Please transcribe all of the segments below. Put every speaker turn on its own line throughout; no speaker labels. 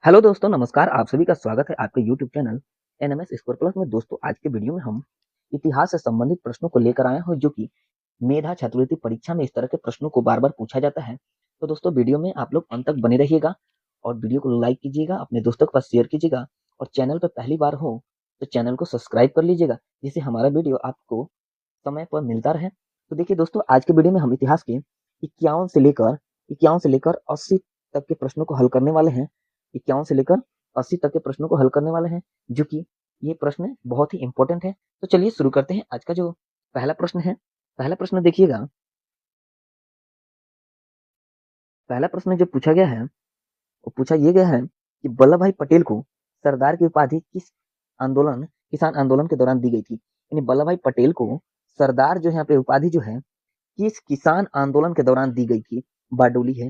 Hello दोस्तों, नमस्कार। आप सभी का स्वागत है आपके YouTube channel NMS score plus में। दोस्तों, आज के वीडियो में हम इतिहास से संबंधित प्रश्नों को लेकर आए हैं, जो कि मेधा छात्रवृत्ति परीक्षा में इस तरह के प्रश्नों को बार बार पूछा जाता है। तो दोस्तों, वीडियो में आप लोग अंत तक बने रहिएगा और वीडियो को लाइक कीजिएगा, अपने दोस्तों के पास शेयर कीजिएगा और चैनल पर पहली बार हो तो चैनल को सब्सक्राइब कर लीजिएगा, जिससे हमारा वीडियो आपको समय पर मिलता रहे। तो देखिए दोस्तों, आज के वीडियो में हम इतिहास के इक्यावन से लेकर 80 तक के प्रश्नों को हल करने वाले हैं। 51 से लेकर 80 तक के प्रश्नों को हल करने वाले हैं, जो कि ये प्रश्न बहुत ही इंपॉर्टेंट है। तो चलिए शुरू करते हैं। आज का जो पहला प्रश्न है, पहला प्रश्न देखिएगा। पहला प्रश्न जो पूछा गया है वो पूछा ये गया है कि वल्लभ भाई पटेल को सरदार की उपाधि किसान आंदोलन के दौरान दी गई थी। यानी वल्लभ भाई पटेल को सरदार जो यहाँ पे उपाधि जो है किस किसान आंदोलन के दौरान दी गई थी। बारडोली है,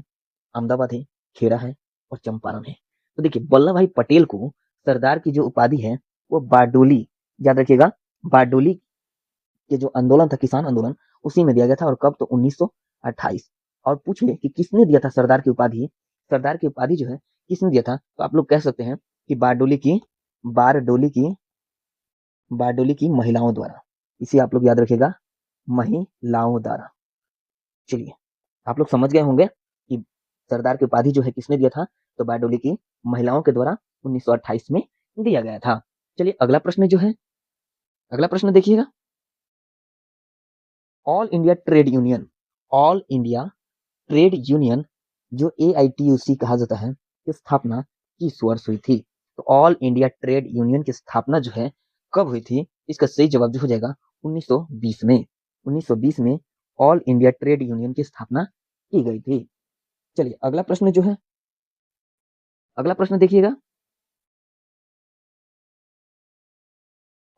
अहमदाबाद है, खेड़ा है और चंपारण है। तो देखिए, वल्लभ भाई पटेल को सरदार की जो उपाधि है वो बारडोली, याद रखिएगा, बारडोली के जो आंदोलन था, किसान आंदोलन, उसी में दिया गया था। और कब? तो 1928। और पूछिए कि किसने दिया था सरदार की उपाधि। सरदार की उपाधि जो है किसने दिया था, तो आप लोग कह सकते हैं कि बारडोली की महिलाओं द्वारा। इसे आप लोग याद रखिएगा, महिलाओं द्वारा। चलिए, आप लोग समझ गए होंगे कि सरदार की उपाधि जो है किसने दिया था, तो बारडोली की महिलाओं के द्वारा 1928 में दिया गया था। चलिए, अगला प्रश्न देखिएगा। ऑल इंडिया ट्रेड यूनियन जो AITUC कहा जाता है, की स्थापना किस वर्ष हुई थी। तो ऑल इंडिया ट्रेड यूनियन की स्थापना जो है कब हुई थी, इसका सही जवाब जो हो जाएगा 1920 में। 1920 में ऑल इंडिया ट्रेड यूनियन की स्थापना की गई थी। चलिए, अगला प्रश्न देखिएगा।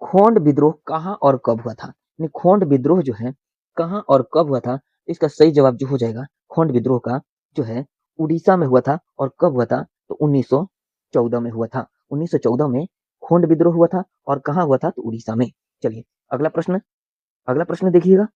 खोंड विद्रोह कहाँ और कब हुआ था। खोंड विद्रोह जो है कहाँ और कब हुआ था, इसका सही जवाब जो हो जाएगा, खोंड विद्रोह का जो है उड़ीसा में हुआ था। और कब हुआ था, तो 1914 में हुआ था। 1914 में खोंड विद्रोह हुआ था। और कहाँ हुआ था, तो उड़ीसा में। चलिए, अगला प्रश्न देखिएगा।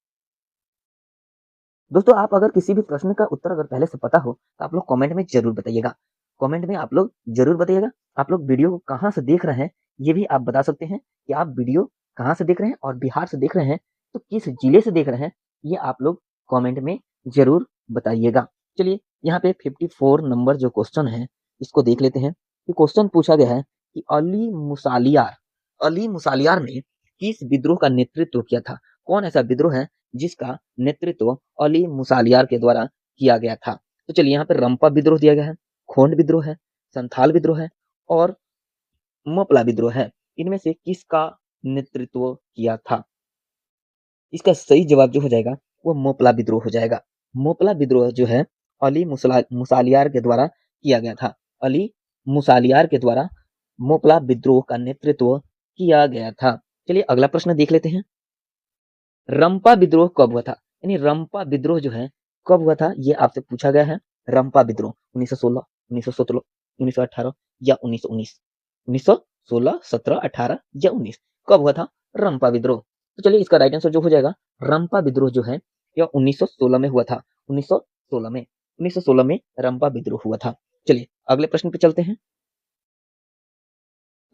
दोस्तों, आप अगर किसी भी प्रश्न का उत्तर अगर पहले से पता हो तो आप लोग कमेंट में जरूर बताइएगा। कमेंट में आप लोग जरूर बताइएगा। आप लोग वीडियो को कहाँ से देख रहे हैं ये भी आप बता सकते हैं कि आप वीडियो कहाँ से देख रहे हैं, और बिहार से देख रहे हैं तो किस जिले से देख रहे हैं, ये आप लोग कमेंट में जरूर बताइएगा। चलिए, यहाँ पे 54 नंबर जो क्वेश्चन है इसको देख लेते हैं। ये क्वेश्चन पूछा गया है कि अली मुसालियार ने किस विद्रोह का नेतृत्व किया था। कौन ऐसा विद्रोह है जिसका नेतृत्व अली मुसालियार के द्वारा किया गया था। तो चलिए, यहाँ पे रंपा विद्रोह दिया गया है, खोंड विद्रोह है, संथाल विद्रोह है और मोपला विद्रोह है। इनमें से किसका नेतृत्व किया था। इसका सही जवाब जो हो जाएगा वो मोपला विद्रोह हो जाएगा। मोपला विद्रोह जो है अली मुसालियार के द्वारा किया गया था। अली मुसालियार के द्वारा मोपला विद्रोह का नेतृत्व किया गया था। चलिए, अगला प्रश्न देख लेते हैं। रंपा विद्रोह कब हुआ था। यानी रंपा विद्रोह जो है कब हुआ था, ये आपसे पूछा गया है। रंपा विद्रोह 1916, 1917, 1918 या 1919। 1916, 17, 18 या 19 कब हुआ था रंपा विद्रोह। तो चलिए, इसका राइट आंसर जो हो जाएगा, रंपा विद्रोह जो है यह 1916 में हुआ था। 1916 में रंपा विद्रोह हुआ था। चलिए, अगले प्रश्न पे चलते हैं।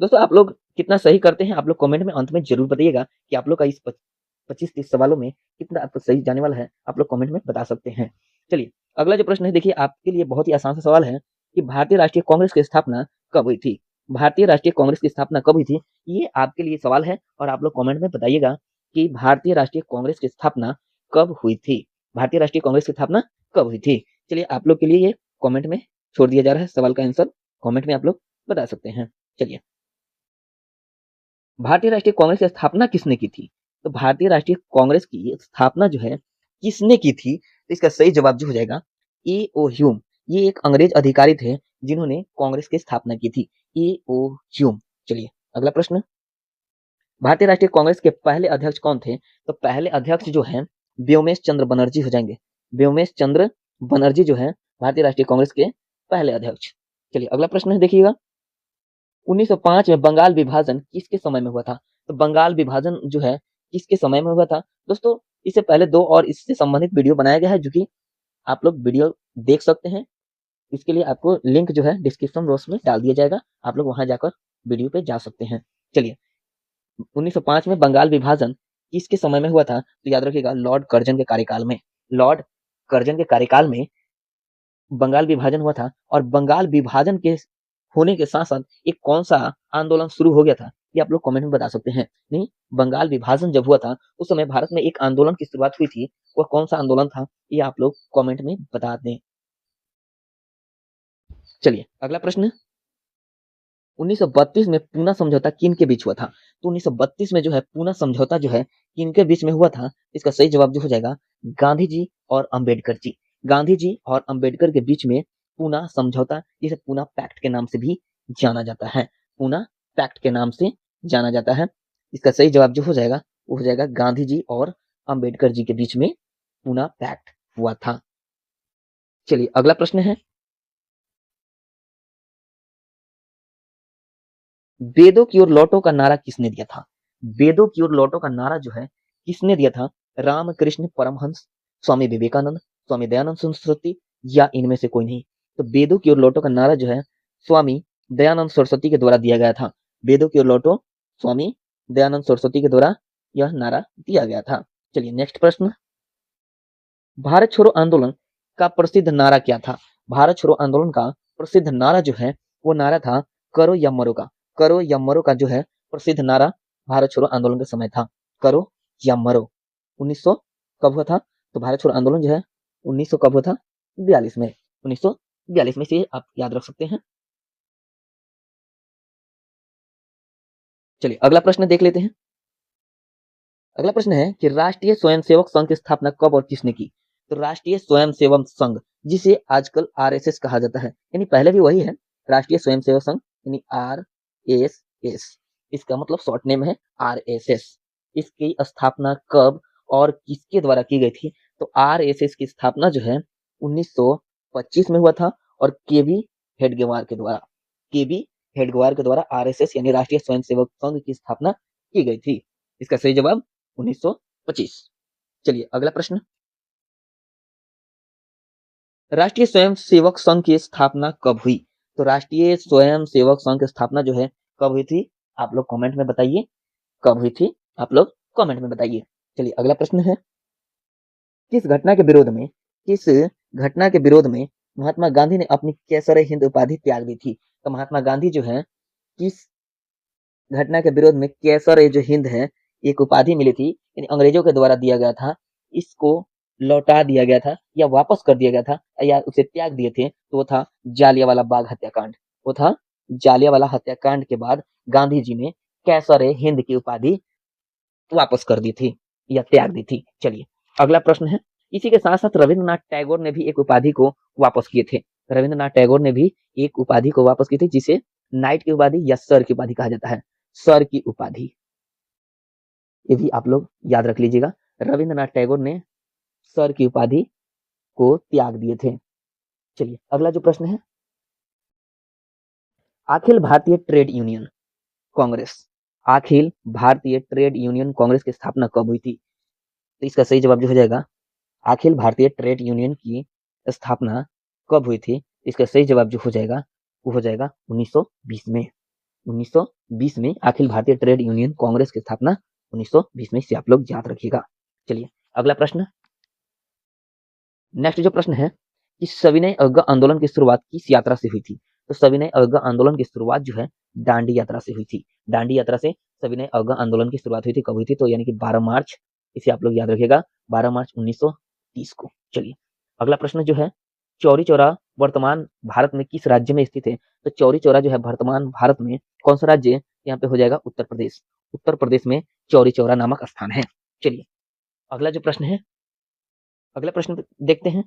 दोस्तों, आप लोग कितना सही करते हैं आप लोग कमेंट में अंत में जरूर बताइएगा कि आप लोग का इस 25-30 सवालों में कितना आपको सही जाने वाला है, आप लोग कमेंट में बता सकते हैं। चलिए, अगला जो प्रश्न है, देखिए आपके लिए बहुत ही आसान सा सवाल है कि भारतीय राष्ट्रीय कांग्रेस की स्थापना कब हुई थी। भारतीय राष्ट्रीय कांग्रेस की स्थापना कब हुई थी, ये आपके लिए सवाल है और आप लोग कमेंट में बताइएगा कि भारतीय राष्ट्रीय कांग्रेस की स्थापना कब हुई थी। भारतीय राष्ट्रीय कांग्रेस की स्थापना कब हुई थी। चलिए, आप लोग के लिए ये कमेंट में छोड़ दिया जा रहा है, सवाल का आंसर कमेंट में आप लोग बता सकते हैं। चलिए, भारतीय राष्ट्रीय कांग्रेस की स्थापना किसने की थी। तो भारतीय राष्ट्रीय कांग्रेस की स्थापना जो है किसने की थी, तो इसका सही जवाब जो हो जाएगा A.O. ह्यूम। ये एक अंग्रेज अधिकारी थे जिन्होंने कांग्रेस की स्थापना की थी, A.O. ह्यूम। चलिए, अगला प्रश्न। भारतीय राष्ट्रीय कांग्रेस के पहले अध्यक्ष कौन थे। तो पहले अध्यक्ष जो है व्योमेश चंद्र बनर्जी हो जाएंगे। व्योमेश चंद्र बनर्जी जो है भारतीय राष्ट्रीय कांग्रेस के पहले अध्यक्ष। चलिए, अगला प्रश्न है, देखिएगा। 1905 में बंगाल विभाजन किसके समय में हुआ था। तो बंगाल विभाजन जो है किसके समय में हुआ था। दोस्तों, इससे पहले 2 और इससे संबंधित वीडियो बनाया गया है, जो कि आप लोग वीडियो देख सकते हैं। इसके लिए आपको लिंक जो है डिस्क्रिप्शन बॉक्स में डाल दिया जाएगा, आप लोग वहां जाकर वीडियो पे जा सकते हैं। चलिए, 1905 में बंगाल विभाजन किसके समय में हुआ था? तो याद रखिएगा, लॉर्ड कर्जन के कार्यकाल में। लॉर्ड कर्जन के कार्यकाल में बंगाल विभाजन हुआ था, और बंगाल विभाजन के होने के साथ साथ एक कौन सा आंदोलन शुरू हो गया था, ये आप लोग कमेंट में बता सकते हैं। नहीं, बंगाल विभाजन जब हुआ था उस समय भारत में एक आंदोलन की शुरुआत हुई थी, वह कौन सा आंदोलन था, ये आप लोग कमेंट में बता दें। चलिए अगला प्रश्न, 1932 में पूना समझौता किन के बीच हुआ था? तो 1932 में जो है पूना समझौता जो है किन के बीच में हुआ था? इसका सही जवाब जो हो जाएगा गांधी जी और अंबेडकर जी। गांधी जी और अंबेडकर के बीच में पूना समझौता, जिसे पूना पैक्ट के नाम से भी जाना जाता है, पूना पैक्ट के नाम से जाना जाता है। इसका सही जवाब जो हो जाएगा वो हो जाएगा गांधी जी और अंबेडकर जी के बीच में पूना पैक्ट हुआ था। चलिए अगला प्रश्न है, वेदों की ओर लौटो का नारा किसने दिया था? वेदों की ओर लौटो का नारा जो है किसने दिया था? रामकृष्ण परमहंस, स्वामी विवेकानंद, स्वामी दयानंद सरस्वती, या इनमें से कोई नहीं? तो वेदों की ओर लौटो का नारा जो है स्वामी दयानंद सरस्वती के द्वारा दिया गया था। वेदों की ओर लौटो, स्वामी दयानंद सरस्वती के द्वारा यह नारा दिया गया था। चलिए नेक्स्ट प्रश्न, भारत छोड़ो आंदोलन का प्रसिद्ध नारा क्या था? भारत छोड़ो आंदोलन का प्रसिद्ध नारा जो है वो नारा था करो या मरो का। करो या मरो का जो है प्रसिद्ध नारा भारत छोड़ो आंदोलन के समय था, करो या मरो। 1900 कब हुआ था? तो भारत छोड़ो आंदोलन जो है 1900 कब हुआ था? 42 में। 1942 में से आप याद रख सकते हैं। चलिए अगला प्रश्न देख लेते हैं। अगला प्रश्न है कि राष्ट्रीय स्वयंसेवक संघ की स्थापना कब और किसने की? तो राष्ट्रीय स्वयंसेवक संघ, जिसे आजकल आरएसएस कहा जाता है, यानी पहले भी वही है, राष्ट्रीय स्वयंसेवक संघ यानी आरएसएस, इसका मतलब शॉर्ट नेम है आरएसएस। इसकी स्थापना कब और किसके द्वारा की गई थी? तो आरएसएस की स्थापना जो है 1925 में हुआ था, और केबी हेडगेवार के द्वारा, केबी हेडगेवार के द्वारा आरएसएस यानी राष्ट्रीय स्वयंसेवक संघ की स्थापना की गई थी। इसका सही जवाब 1925। चलिए अगला प्रश्न, राष्ट्रीय स्वयंसेवक संघ की स्थापना कब हुई? तो राष्ट्रीय स्वयंसेवक संघ की स्थापना जो है कब हुई थी? आप लोग कमेंट में बताइए, कब हुई थी? आप लोग कमेंट में बताइए। चलिए अगला प्रश्न है, किस घटना के विरोध में, किस घटना के विरोध में महात्मा गांधी ने अपनी केसर हिंद उपाधि त्याग दी थी? तो महात्मा गांधी जो है किस घटना के विरोध में केसर जो हिंद है एक उपाधि मिली थी, यानी अंग्रेजों के द्वारा दिया गया था, इसको लौटा दिया गया था या वापस कर दिया गया था या उसे त्याग दिए थे, तो वो था जालियांवाला बाग हत्याकांड। वो था जालियांवाला हत्याकांड के बाद गांधी जी ने कैसर हिंद की उपाधि वापस कर दी थी या त्याग दी थी। चलिए अगला प्रश्न है, इसी के साथ साथ रविंद्रनाथ टैगोर ने भी एक उपाधि को वापस किए थे। रविंद्रनाथ टैगोर ने भी एक उपाधि को वापस की थी, जिसे नाइट की उपाधि या सर की उपाधि कहा जाता है, सर की उपाधि। ये भी आप लोग याद रख लीजिएगा, रविंद्रनाथ टैगोर ने सर की उपाधि को त्याग दिए थे। चलिए अगला जो प्रश्न है, Akhil Bharatiya trade union Congress, Akhil Bharatiya trade union Congress की स्थापना कब हुई थी? तो इसका सही जवाब जो हो जाएगा, अखिल भारतीय ट्रेड यूनियन की स्थापना कब हुई थी? इसका सही जवाब जो हो जाएगा वो हो जाएगा 1920 में। 1920 में अखिल भारतीय ट्रेड यूनियन कांग्रेस की स्थापना 1920 में, से आप लोग याद रखिएगा। चलिए अगला प्रश्न, नेक्स्ट जो प्रश्न है कि सविनय अवज्ञा आंदोलन की शुरुआत किस यात्रा से हुई थी? तो सविनय अवज्ञा आंदोलन की शुरुआत जो है दांडी यात्रा से हुई थी। दांडी यात्रा से सविनय अवज्ञा आंदोलन की शुरुआत हुई थी, कब हुई थी? तो यानी कि 12 मार्च, इसे आप लोग याद रखिएगा, 12 मार्च 1930 को। चलिए अगला प्रश्न जो है, चौरी चौरा वर्तमान भारत में किस राज्य में स्थित है? तो चौरी चौरा जो है वर्तमान भारत में कौन सा राज्य है? यहाँ पे हो जाएगा उत्तर प्रदेश। उत्तर प्रदेश में चौरी चौरा नामक स्थान है। चलिए अगला जो प्रश्न है, अगला प्रश्न देखते हैं।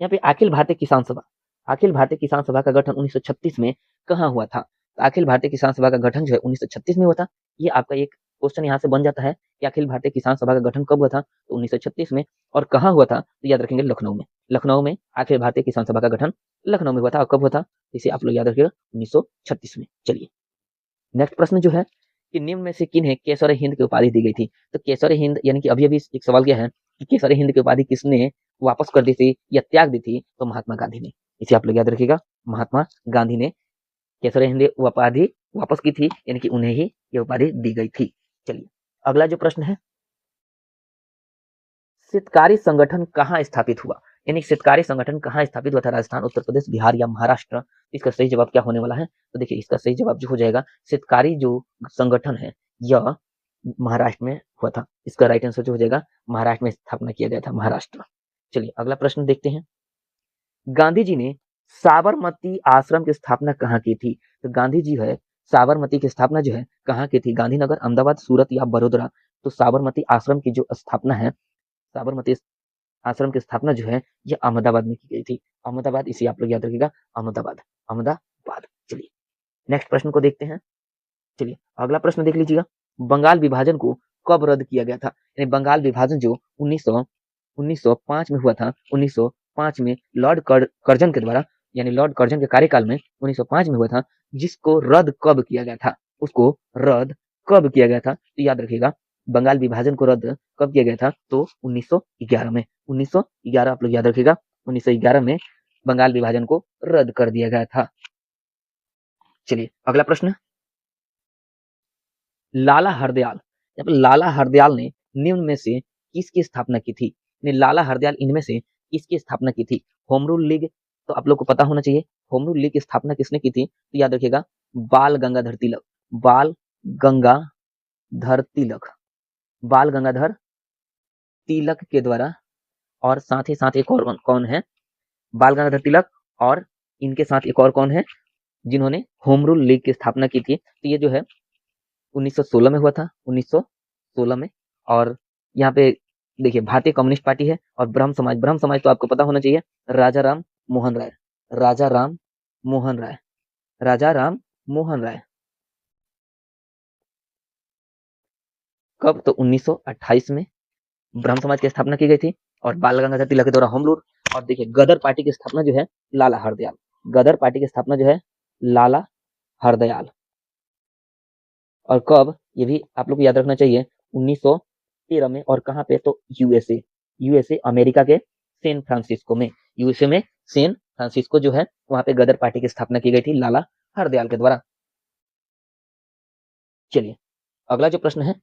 यहाँ पे अखिल भारतीय किसान सभा, अखिल भारतीय किसान सभा का गठन 1936 में कहाँ हुआ था? तो अखिल भारतीय किसान सभा का गठन जो है 1936 में हुआ था। ये आपका एक क्वेश्चन यहाँ से बन जाता है कि अखिल भारतीय किसान सभा का गठन कब हुआ था? तो 1936 में। और कहाँ हुआ था? तो याद रखेंगे लखनऊ में। लखनऊ में अखिल भारतीय किसान सभा का गठन लखनऊ में हुआ था। और कब हुआ था? इसे आप लोग याद रखिएगा 1936 में। चलिए नेक्स्ट प्रश्न जो है कि निम्न में से किन्हें केसर हिंद की उपाधि दी गई थी? तो केसर हिंद यानी कि अभी अभी एक सवाल क्या है कि केसर हिंद की उपाधि किसने वापस कर दी थी या त्याग दी थी? तो महात्मा गांधी ने। इसे आप लोग याद रखिएगा। महात्मा गांधी ने केसरिया हिंद उपाधि वापस की थी, यानी कि उन्हें ही ये उपाधि दी गई थी। चलिए अगला जो प्रश्न है, शितकारी संगठन कहाँ स्थापित हुआ, यानी शितकारी संगठन कहाँ स्थापित हुआ था, राजस्थान, उत्तर प्रदेश, बिहार या महाराष्ट्र। इसका सही जवाब क्या होने वाला है, तो देखिए इसका सही जवाब जो हो जाएगा, शितकारी जो संगठन है यह महाराष्ट्र में हुआ था। इसका राइट आंसर जो हो जाएगा महाराष्ट्र में स्थापना किया गया था, महाराष्ट्र। चलिए अगला प्रश्न देखते हैं, गांधी जी ने साबरमती आश्रम की स्थापना कहाँ की थी, तो गांधी जी है साबरमती की स्थापना जो है कहाँ की थी, गांधीनगर, अहमदाबाद, सूरत या बड़ोदरा। तो साबरमती आश्रम की जो स्थापना है, साबरमती आश्रम की स्थापना जो है यह अहमदाबाद में की गई थी। अहमदाबाद, इसे आप लोग याद रखिएगा, अहमदाबाद, अहमदाबाद। चलिए नेक्स्ट प्रश्न को देखते हैं। चलिए अगला प्रश्न देख लीजिएगा, बंगाल विभाजन को कब रद्द किया गया था, यानी बंगाल विभाजन जो 1905 में हुआ था, 1905 में लॉर्ड कर्जन के द्वारा, यानी लॉर्ड कर्जन के कार्यकाल में 1905 में हुआ था, जिसको रद्द कब किया गया था, उसको रद्द कब किया गया था, तो याद रखिएगा बंगाल विभाजन को रद्द कब किया गया था, तो 1911 में, 1911 आप लोग याद रखिएगा, 1911 में बंगाल विभाजन को रद्द कर दिया गया था। चलिए अगला प्रश्न, लाला हरदयाल, जब लाला हरदयाल ने निम्न में से किसकी स्थापना की थी, लाला हरदयाल इनमें से किसकी स्थापना की थी, होम रूल लीग, तो आप लोग को पता होना चाहिए होम रूल लीग की स्थापना किसने की थी, तो याद रखिएगा बाल गंगाधर तिलक, बाल गंगाधर तिलक, बाल गंगाधर तिलक के द्वारा, और साथ ही साथ एक और कौन है, बाल गंगाधर तिलक, और इनके साथ एक और कौन है जिन्होंने होम रूल लीग की स्थापना की थी, तो ये जो है 1916 में हुआ था, 1916 में। और यहाँ पे देखिए भारतीय कम्युनिस्ट पार्टी है, और ब्रह्म समाज, ब्रह्म समाज तो आपको पता होना चाहिए, राजा राम मोहन राय, राजा राम मोहन राय, राजा राम मोहन राय। कब, तो 1928 में ब्रह्म समाज की स्थापना की गई थी, और बाल गंगाधर तिलक के द्वारा होम रूल। और देखिए गदर पार्टी की स्थापना जो है लाला हरदयाल, गदर पार्टी की स्थापना जो है लाला हरदयाल। और कब, ये भी आप लोग को याद रखना चाहिए, 1913 में, और कहाँ पे, तो यूएसए, यूएसए अमेरिका के सैन फ्रांसिस्को में, यूएसए में सैन फ्रांसिस्को जो है वहां पे गदर पार्टी की स्थापना की गई थी लाला हरदयाल के द्वारा। चलिए अगला जो प्रश्न है,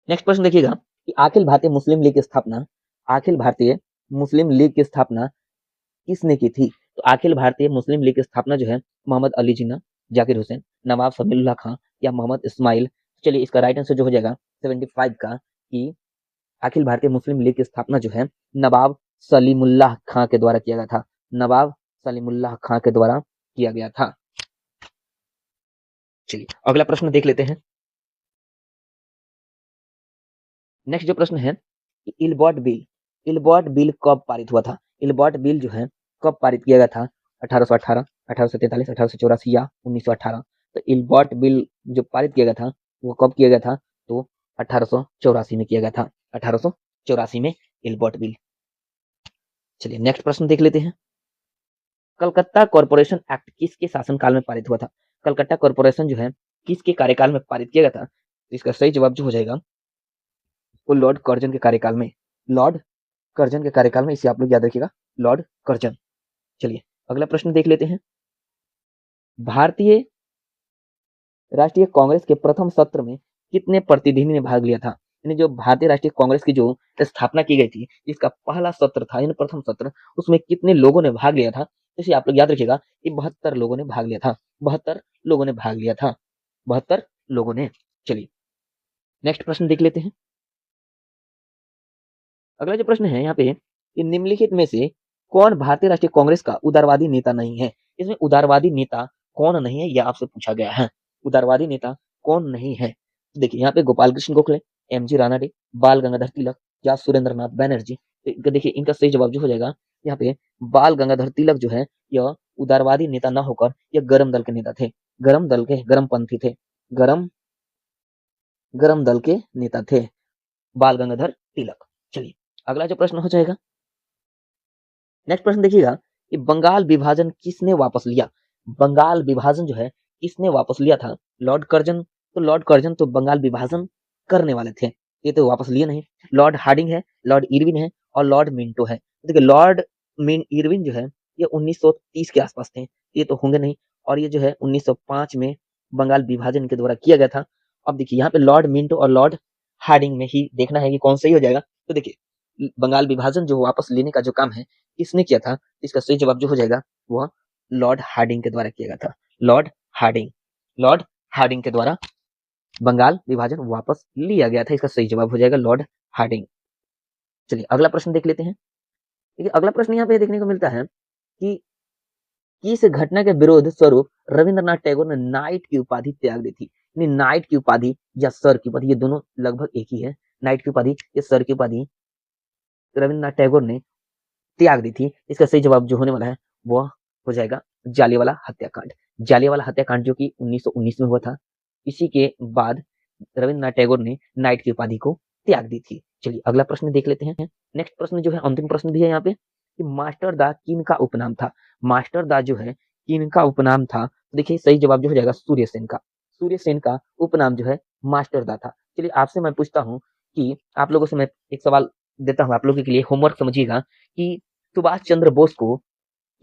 नेक्स्ट प्रश्न देखिएगा कि अखिल भारतीय मुस्लिम लीग की स्थापना, अखिल भारतीय मुस्लिम लीग की स्थापना किसने की थी, तो अखिल भारतीय मुस्लिम लीग की स्थापना जो है मोहम्मद अली जिन्ना, जाकिर हुसैन, नवाब समीउल्लाह खां या मोहम्मद इस्माइल। चलिए इसका राइट आंसर जो हो जाएगा 75 का, कि अखिल भारतीय मुस्लिम लीग की स्थापना जो है नवाब सलीमुल्लाह खां के द्वारा किया गया था, नवाब सलीमुल्लाह खां के द्वारा किया गया था। चलिए अगला प्रश्न देख लेते हैं। नेक्स्ट जो प्रश्न है, इलबर्ट बिल, इलबर्ट बिल कब पारित हुआ था, इलबर्ट बिल जो है कब पारित किया गया था, 1818, 1843, 1884 या 1918। तो इलबर्ट बिल जो पारित किया गया था वो कब किया गया था, तो 1884 में किया गया था, 1884 में इलबर्ट बिल। चलिए नेक्स्ट प्रश्न देख लेते हैं, कलकत्ता कॉरपोरेशन एक्ट किसके शासनकाल में पारित हुआ था, कलकत्ता कॉरपोरेशन जो है किसके कार्यकाल में पारित किया गया था, इसका सही जवाब जो हो जाएगा वो लॉर्ड कर्जन के कार्यकाल में, लॉर्ड कर्जन के कार्यकाल में, इसे आप लोग याद रखिएगा, लॉर्ड कर्जन। चलिए अगला प्रश्न देख लेते हैं, भारतीय राष्ट्रीय कांग्रेस के प्रथम सत्र में कितने प्रतिनिधि ने भाग लिया था, यानी जो भारतीय राष्ट्रीय कांग्रेस की जो स्थापना की गई थी, जिसका पहला सत्र था, यानी प्रथम सत्र, उसमें कितने लोगों ने भाग लिया था, तो इसे आप लोग याद रखिएगा कि 72 लोगों ने भाग लिया था, 72 लोगों ने भाग लिया था, 72 लोगों ने। चलिए नेक्स्ट प्रश्न देख लेते हैं, अगला जो प्रश्न है यहाँ पे, कि निम्नलिखित में से कौन भारतीय राष्ट्रीय कांग्रेस का उदारवादी नेता नहीं है, इसमें उदारवादी नेता कौन नहीं है यह आपसे पूछा गया है, उदारवादी नेता कौन नहीं है। देखिए यहाँ पे गोपाल कृष्ण गोखले, एमजी रानाडे, बाल गंगाधर तिलक या सुरेंद्र नाथ बैनर्जी। तो देखिए इनका सही जवाब जो हो जाएगा यहाँ पे बाल गंगाधर तिलक जो है यह उदारवादी नेता न होकर यह गरम दल के नेता थे, गरम दल के, गरम पंथी थे, गरम गरम दल के नेता थे बाल गंगाधर तिलक। चलिए अगला जो प्रश्न हो जाएगा, नेक्स्ट प्रश्न देखिएगा कि बंगाल विभाजन किसने वापस लिया, बंगाल विभाजन जो है किसने वापस लिया था, लॉर्ड कर्जन, तो लॉर्ड कर्जन तो बंगाल विभाजन करने वाले थे, ये तो वापस लिए नहीं, लॉर्ड हार्डिंग है, लॉर्ड इरविन है, और लॉर्ड मिंटो है। देखिए लॉर्ड मिन इरविन जो है ये 1930 के आसपास थे, ये तो होंगे नहीं। और ये जो है 1905 में बंगाल विभाजन के द्वारा किया गया था। अब देखिए यहाँ पे लॉर्ड मिंटो और लॉर्ड हार्डिंग में ही देखना है कि कौन सही हो जाएगा। तो देखिए बंगाल विभाजन जो वापस लेने का जो काम है किसने किया था, इसका सही जवाब जो हो जाएगा वह लॉर्ड हार्डिंग के द्वारा किया गया था। लॉर्ड हार्डिंग, लॉर्ड हार्डिंग के द्वारा बंगाल विभाजन वापस लिया गया था। इसका सही जवाब हो जाएगा लॉर्ड हार्डिंग। चलिए अगला प्रश्न देख लेते हैं। देखिए अगला प्रश्न यहाँ पे देखने को मिलता है कि किस घटना के विरोध स्वरूप रविंद्रनाथ टैगोर ने नाइट की उपाधि त्याग दी थी। नाइट की उपाधि या सर की उपाधि ये दोनों लगभग एक ही है। नाइट की उपाधि या सर की उपाधि रविंद्रनाथ टैगोर ने त्याग दी थी। इसका सही जवाब जो होने वाला है वह हो जाएगा जालियांवाला हत्याकांड। जालियांवाला हत्याकांड जो कि 1919 में हुआ था, इसी के बाद रविंद्रनाथ टैगोर ने नाइट की उपाधि को त्याग दी थी। चलिए अगला प्रश्न देख लेते हैं। नेक्स्ट प्रश्न जो है अंतिम प्रश्न भी है यहाँ पे कि मास्टर दा किन का उपनाम था। मास्टर दा जो है किन का उपनाम था। देखिए सही जवाब जो हो जाएगा सूर्य सेन का। सूर्य सेन का उपनाम जो है मास्टर दा था। चलिए आपसे मैं पूछता हूँ कि आप लोगों से मैं एक सवाल देता हूँ आप लोगों के लिए, होमवर्क समझिएगा कि सुभाष चंद्र बोस को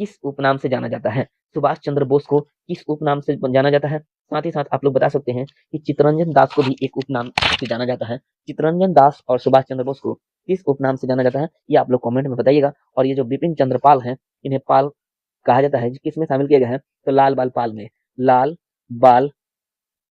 किस उपनाम से जाना जाता है। सुभाष चंद्र बोस को किस उपनाम से जाना जाता है। साथ ही साथ आप लोग बता सकते हैं कि चित्तरंजन दास को भी एक उपनाम से जाना जाता है। चित्तरंजन दास और सुभाष चंद्र बोस को किस उपनाम से जाना जाता है ये आप लोग कमेंट में बताइएगा। और ये जो बिपिन चंद्र पाल है इन्हें पाल कहा जाता है, किसमें शामिल किया गया है तो लाल बाल पाल में। लाल बाल,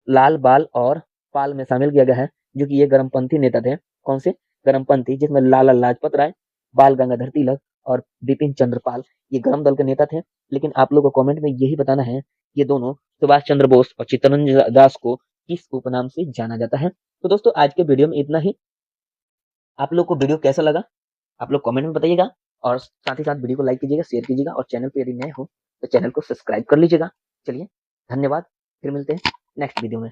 लाल बाल और पाल में शामिल किया गया है, जो कि ये गर्मपंथी नेता थे। कौन से गर्मपंथी, जिसमें लाला लाजपत राय, बाल गंगाधर तिलक और बिपिन चंद्र पाल ये गर्म दल के नेता थे। लेकिन आप लोगों को कमेंट में यही बताना है ये दोनों सुभाष चंद्र बोस और चित्तरंजन दास को किस उपनाम से जाना जाता है। तो दोस्तों आज के वीडियो में इतना ही। आप लोग को वीडियो कैसा लगा आप लोग कमेंट में बताइएगा। और साथ ही साथ वीडियो को लाइक कीजिएगा, शेयर कीजिएगा और चैनल पे यदि नए हो तो चैनल को सब्सक्राइब कर लीजिएगा। चलिए धन्यवाद, फिर मिलते हैं नेक्स्ट वीडियो में।